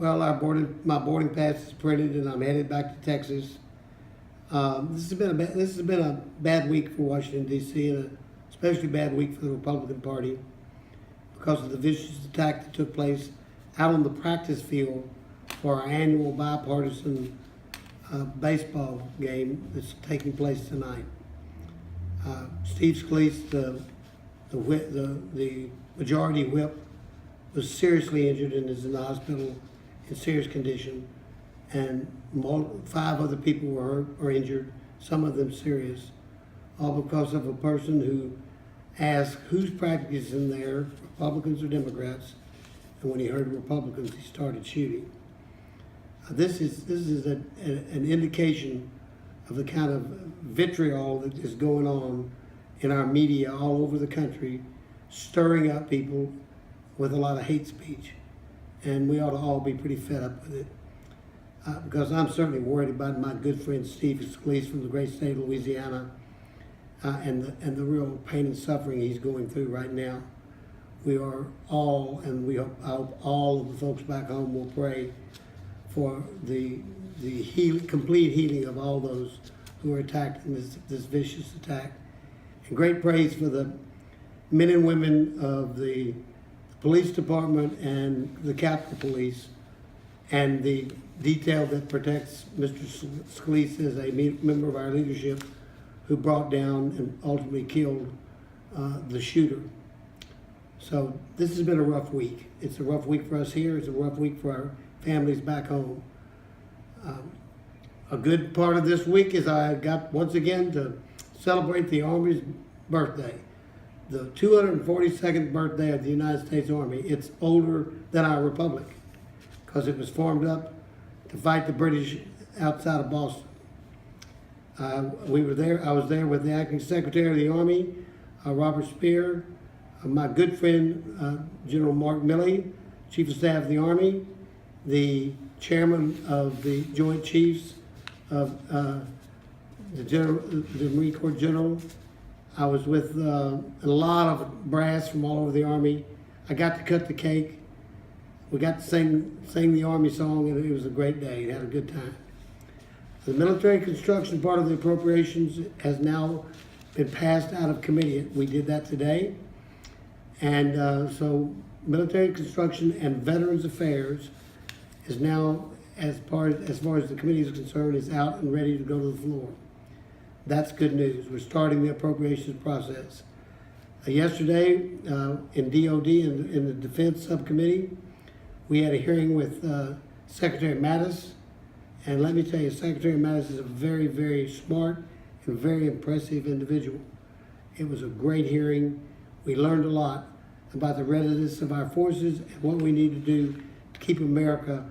Well, my boarding pass is printed, and I'm headed back to Texas. This has been a bad week for Washington D.C. and especially bad week for the Republican Party because of the vicious attack that took place out on the practice field for our annual bipartisan baseball game that's taking place tonight. Steve Scalise, the majority whip, was seriously injured and is in the hospital in serious condition, and 5 other people were hurt or injured, some of them serious, all because of a person who asked who's practicing there, Republicans or Democrats, and when he heard Republicans, he started shooting. This is an indication of the kind of vitriol that is going on in our media all over the country, stirring up people with a lot of hate speech. And we ought to all be pretty fed up with it. Because I'm certainly worried about my good friend Steve Scalise from the great state of Louisiana and the real pain and suffering he's going through right now. We are all, and I hope all of the folks back home will pray for the complete healing of all those who are attacked in this vicious attack. And great praise for the men and women of the police department and the Capitol Police and the detail that protects Mr. Scalise as a member of our leadership who brought down and ultimately killed the shooter. So this has been a rough week. It's a rough week for us here. It's a rough week for our families back home. A good part of this week is I got once again to celebrate the Army's birthday, the 242nd birthday of the United States Army. It's older than our republic because it was formed up to fight the British outside of Boston. We were there. I was there with the acting Secretary of the Army, Robert Spear, my good friend General Mark Milley, Chief of Staff of the Army, the Chairman of the Joint Chiefs of the Marine Corps General. I was with a lot of brass from all over the Army. I got to cut the cake. We got to sing the Army song, and it was a great day. Had a good time. The military construction part of the appropriations has now been passed out of committee. We did that today. And so military construction and Veterans Affairs is now, as far as the committee is concerned, is out and ready to go to the floor. That's good news. We're starting the appropriations process. Yesterday, in DOD, in the Defense Subcommittee, we had a hearing with Secretary Mattis. And let me tell you, Secretary Mattis is a very, very smart and very impressive individual. It was a great hearing. We learned a lot about the readiness of our forces and what we need to do to keep America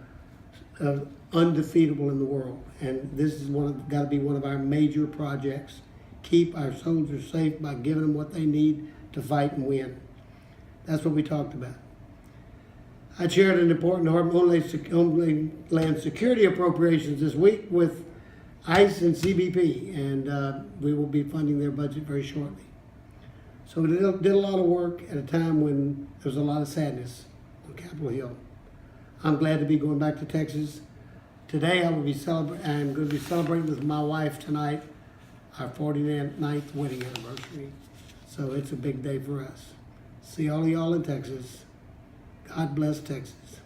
undefeatable in the world. And this is got to be one of our major projects. Keep our soldiers safe by giving them what they need to fight and win. That's what we talked about. I chaired an important Homeland Security appropriations this week with ICE and CBP, and we will be funding their budget very shortly. So we did a lot of work at a time when there was a lot of sadness on Capitol Hill. I'm glad to be going back to Texas. Today I'm going to be celebrating with my wife tonight our 49th wedding anniversary. So it's a big day for us. See all of y'all in Texas. God bless Texas.